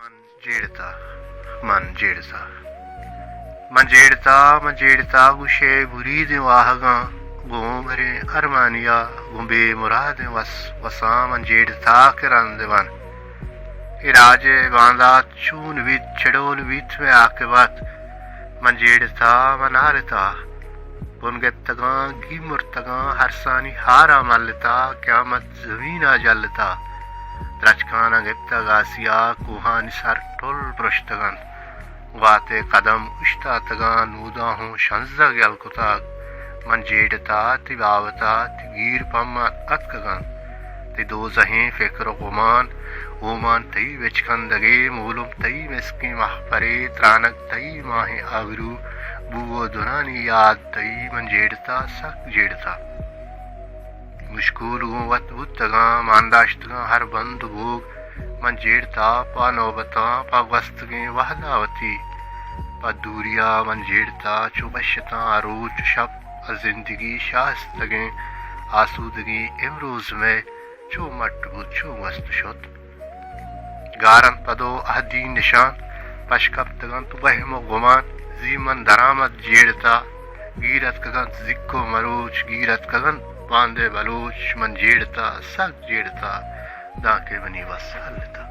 मन जेड़ता मन जेड़ता मन जेड़ता मन जेड़ता गुशे बुरीद वाहगा गो मरे अरमानिया गुबे मुराद वस वसा मन जेड़ता करंद वन इराजे बांदा चून विद चढ़ोन विद में आकेबात मन जेड़ता मन आरता बुनगतगा गिमुरतगा हरसानी हारा मलता क्यामत जमीना जलता द्रचकाना गिप्ता गासिया कुहानी सर टोल प्रश्तगन वाते कदम उश्ता तगान उदाहूं शंजा गलकुता मन जेड़ता तिवावता तिगीर पम्मा अतकगन ति दो जहें फिक्र गुमान ओमान तई विचकंदगे मूलुम तई मिसकी महपरे त्रानक तई माहे आगरू बुवो दुनानी याद तई मन जेड़ता सक जेड़ता मुश्कूल वत बुतगा मानदाश्तगा हर बंद भोग मन जेड़ता पा नौबता पा वस्तगे वहदावती पा दूरिया मन जेड़ता चुबशता रोज शब जिंदगी शास्तगे आसूदगी इमरोज में चो मट चो मस्त शुत गारन पदो अहदी निशान पशकब तगन तो बहमो गुमान जीमन दरामद जेड़ता गीरत कगन जिक्को मरोच गीरत कगन बांधे बलोच मन जेड़ता सक जेड़ता दाके बनी वस हलता।